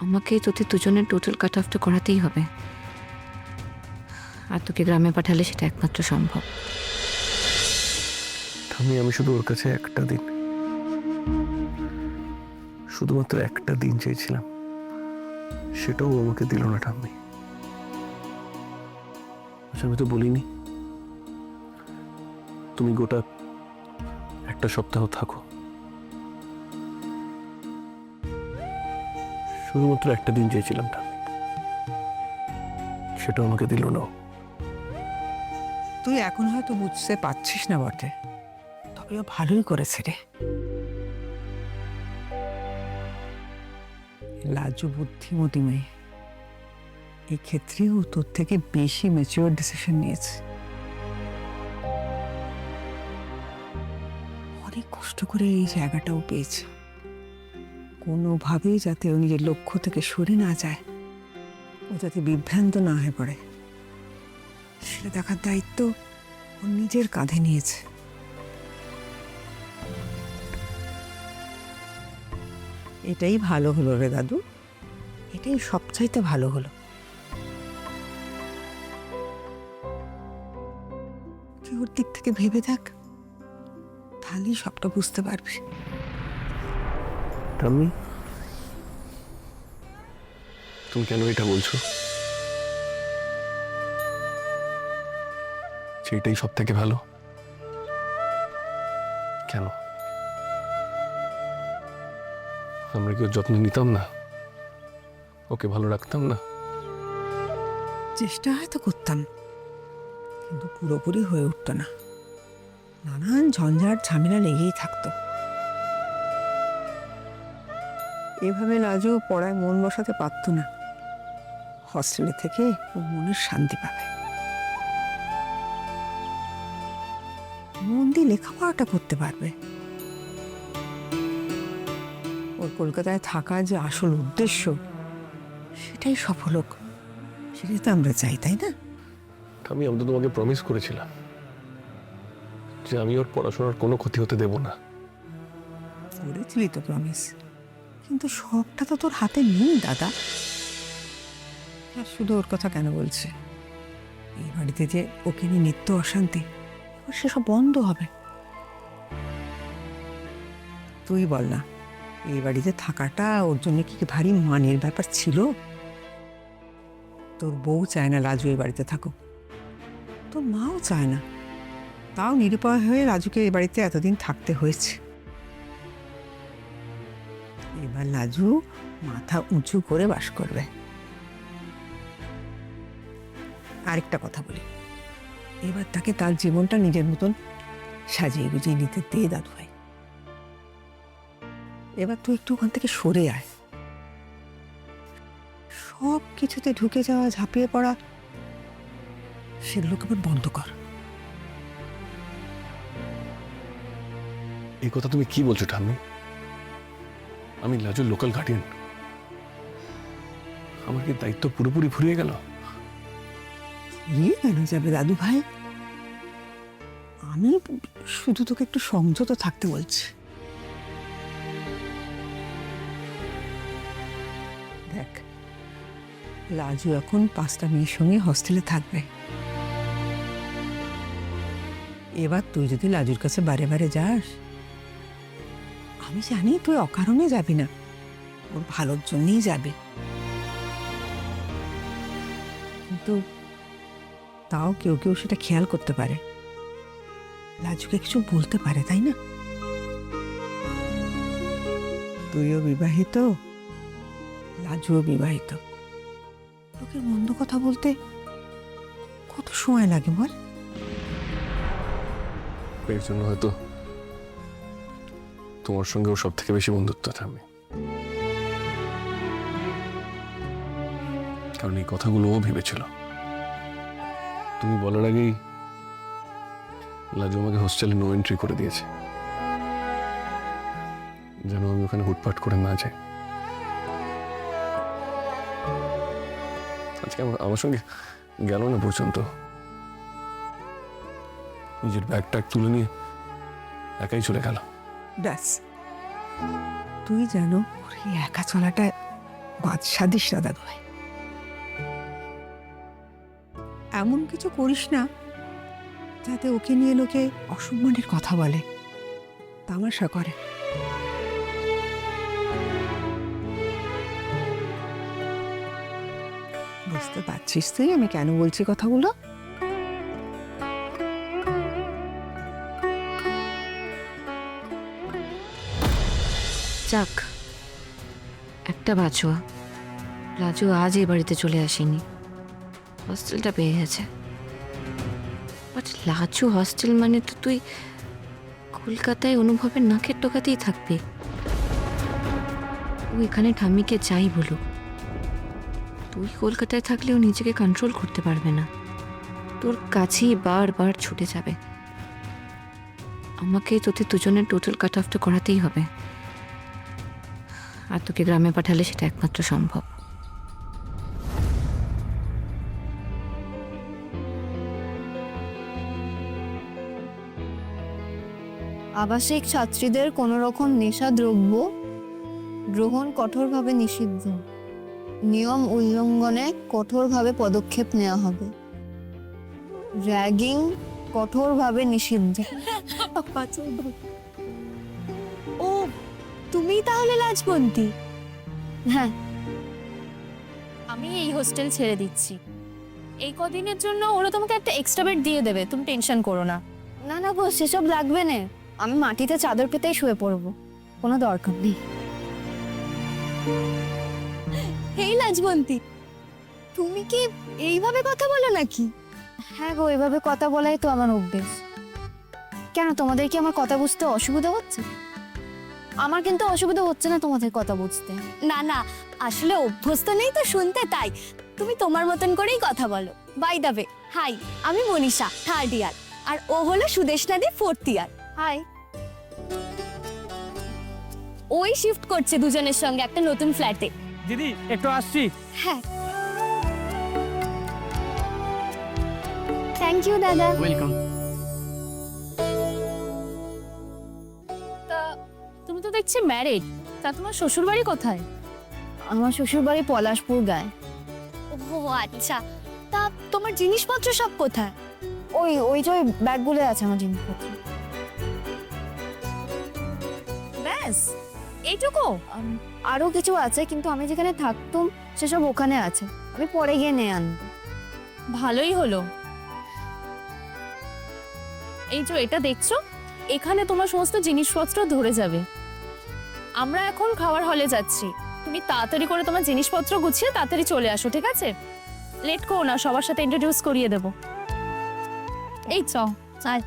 আমাকে তোদের দুজনের টোটাল কাট অফটা করাতেই হবে। আর তোকে গ্রামে পাঠালে সেটা একমাত্র সম্ভব। আমি শুধু ওর কাছে একটা দিন, শুধুমাত্র একটা দিন চেয়েছিলাম, সেটাও ও আমাকে দিল না ঠাম্মি। আচ্ছা, আমি তো বলিনি তুমি গোটা একটা সপ্তাহ থাকো, শুধুমাত্র একটা দিন চেয়েছিলাম ঠাম্মি, সেটাও আমাকে দিল না। তুই এখন হয়তো বুঝতে পারছিস না বটে, তবে ও ভালোই করেছে রে। লাজু বুদ্ধিমতী মেয়ে, এই ক্ষেত্রে ও তোর থেকে বেশি ম্যাচিওর ডিসিশন নিয়েছে। অনেক কষ্ট করে এই জায়গাটাও পেয়েছে, কোনোভাবেই যাতে ও নিজের লক্ষ্য থেকে সরে না যায়, ও যাতে বিভ্রান্ত না হয়ে পড়ে, সেটা দেখার দায়িত্ব ও নিজের কাঁধে নিয়েছে। এটাই ভালো হলো রে দাদু, এটাই সবচাইতে ভালো হলো। তুই ওর দিক থেকে ভেবে দেখ, তাহলেই সবটা বুঝতে পারবি। ঠাম্মি, তুমি কেন এটা বলছো? সেটাই সব থেকে ভালো কেন? আমরা কি ওর যত্ন নিতাম না? ওকে ভালো রাখতাম না? চেষ্টা হয়তো করতাম, কিন্তু পুরোপুরি হয়ে উঠতো না। নানান ঝঞ্ঝাট ঝামেলা লেগেই থাকতো। এভাবে লাজু পড়ায় মন বসাতে পারতো না। হস্টেলে থেকে ও মনের শান্তি পাবে, মন দিয়ে লেখাপড়াটা করতে পারবে। ওর কলকাতায় থাকার যে আসল উদ্দেশ্য, সেটাই সফল হোক, সেটাই তো আমরা চাই, তাই না? আমি তো তোমাকে প্রমিস করেছিলাম যে আমি ওর পড়াশোনার কোনো ক্ষতি হতে দেব না। করেছিলি তো প্রমিস, কিন্তু সবটা তো তোর হাতে নেই দাদা। আর শুধু ওর কথা কেন বলছে? এই বাড়িতে যে ওকে নিয়ে নিত্য অশান্তি, এবার সেসব বন্ধ হবে। তুই বল না, এই বাড়িতে থাকাটা ওর জন্য কি ভারী মানের ব্যাপার ছিল? তোর বউ চায় না রাজু এই বাড়িতে থাকুক, তোর মাও চায় না, তাও নিরুপায় হয়ে রাজুকে এই বাড়িতে এতদিন থাকতে হয়েছে। এবার লাজু মাথা উঁচু করে বাস করবে। আরেকটা কথা বলি, এবার তাকে তার জীবনটা নিজের মতন সাজিয়ে গুজিয়ে নিতে দে দাদু ভাই। এবার তুই একটু ওখান থেকে সরে আয়, সব কিছুতে ঢুকে যাওয়া, ঝাঁপিয়ে পড়া, সেগুলোকে এবার বন্ধ কর। এই কথা তুমি কি বলছো ঠাম্মি? আমি লাজুর লোকাল গার্ডিয়ান, আমার কি দায়িত্ব পুরোপুরি ফুরিয়ে গেল? নিয়ে কেন যাবে দাদু ভাই? আমি শুধু তোকে একটু সংযত থাকতে বলছি। দেখ, লাজু এখন 5টা মেয়ের সঙ্গে হস্টেলে থাকবে। এবার তুই যদি লাজুর কাছে বারে বারে যাস, আমি জানি তুই অকারণে যাবি না, ওর ভালোর জন্যই যাবে, কিন্তু তাও কেউ কেউ সেটা খেয়াল করতে পারে, লাজুকে কিছু বলতে পারে, তাই না? তুইও বিবাহিত, লাজুও বিবাহিত, লোকের মন্দ কথা বলতে কত সময় লাগে বল? এর জন্য হয়তো তোমার সঙ্গে ওর সব থেকে বেশি বন্ধুত্ব ঠাম্মি, কারণ এই কথাগুলো ও ভেবেছিল। তুমি বলার আগেই লাজু আমাকে হোস্টেলে নো এন্ট্রি করে দিয়েছে, যেন আমি ওখানে হুটপাট করে না যাই। আজকে আমার সঙ্গে গেল না পর্যন্ত, নিজের ব্যাগ ট্যাগ তুলে নিয়ে একাই চলে গেল। ব্যাস, তুই যেন ওর এই একা চলাটা বাদশা দিস না দাদু ভাই, এমন কিছু করিস না যাতে ওকে নিয়ে লোকে অসম্মানের কথা বলে, তামাশা করে। বুঝতে পারছিস তুই আমি কেন বলছি কথাগুলো? যাক, একটা বাঁচোয়া লাজু আজ এই বাড়িতে চলে আসেনি, হস্টেলটা পেয়ে গেছে। বাট লাজু হস্টেল মানে তো তুই কলকাতায় অনুভবের নাকের টোকাতেই থাকবি। ও এখানে ঠাম্মিকে চাই বলুক, তুই কলকাতায় থাকলেও নিজেকে কন্ট্রোল করতে পারবে না, তোর কাছেই বারবার ছুটে যাবে। আমাকেই তোদের দুজনের টোটাল কাট অফটা করাতেই হবে, আর তোকে গ্রামে পাঠালে সেটা একমাত্র সম্ভব। আবাসিক ছাত্রীদের কোনো রকম নেশাদ্রব্য গ্রহণ কঠোরভাবে নিষিদ্ধ। নিয়ম উল্লঙ্ঘনে কঠোরভাবে পদক্ষেপ নেওয়া হবে। র্যাগিং কঠোরভাবে নিষিদ্ধ। ও, তুমি তাহলে লাজবন্তী? হ্যাঁ, আমি এই হোস্টেল ছেড়ে দিচ্ছি। এই কদিনের জন্য ওরা তোমাকে একটা এক্সট্রা বেড দিয়ে দেবে, তুমি টেনশন করো না। না না গো, সেসব লাগবে না, আমি মাটিতে চাদর পেতেই শুয়ে পড়বো, কোনো দরকার নেই। হেই লাজবন্তী, তুমি কি এইভাবে কথা বলো নাকি? হ্যাঁ গো, এভাবে কথা বলাই তো আমার অভ্যেস। কেন, তোমাদের কি আমার কথা বুঝতে অসুবিধা হচ্ছে? আমার কিন্তু অসুবিধা হচ্ছে না তোমাদের কথা বুঝতে। না না, আসলে অভ্যস্ত নেই তো শুনতে, তাই তুমি তোমার মতন করেই কথা বলো। বাই দ্য ওয়ে, হাই, আমি মনীষা, 3rd ইয়ার, আর ও হলো সুদেশনাদি 4th ইয়ার। হাই। ওই শিফট করছে দুজনের সঙ্গে একটা নতুন ফ্ল্যাটে। দিদি একটু আসছি। হ্যাঁ, থ্যাংক ইউ দাদা। ওয়েলকাম। তা তুমি তো দেখছি ম্যারিড, তা তোমার শ্বশুর বাড়ি কোথায়? আমার শ্বশুর বাড়ি পলাশপুর গায়ে। ও আচ্ছা, তা তোমার জিনিসপত্র সব কোথায়? ওই ওই যে ব্যাগগুলো আছে আমার জিনিসপত্র। ব্যাস এইটুকু? আরো কিছু আছে, কিন্তু আমি যেখানে থাকতুম সেসব ওখানে আছে, আমি পরে গিয়ে নিয়ে আনবো। ভালোই হলো। এই যে এটা দেখছো, এখানে তোমার সমস্ত জিনিসপত্র ধরে যাবে। আমরা এখন খাওয়ার হলে যাচ্ছি, তুমি তাড়াতাড়ি করে তোমার জিনিসপত্র গুছিয়ে তাড়াতাড়ি চলে আসো, ঠিক আছে? লেট করো না, সবার সাথে ইন্ট্রোডিউস করিয়ে দেবো। এই চ, আয়।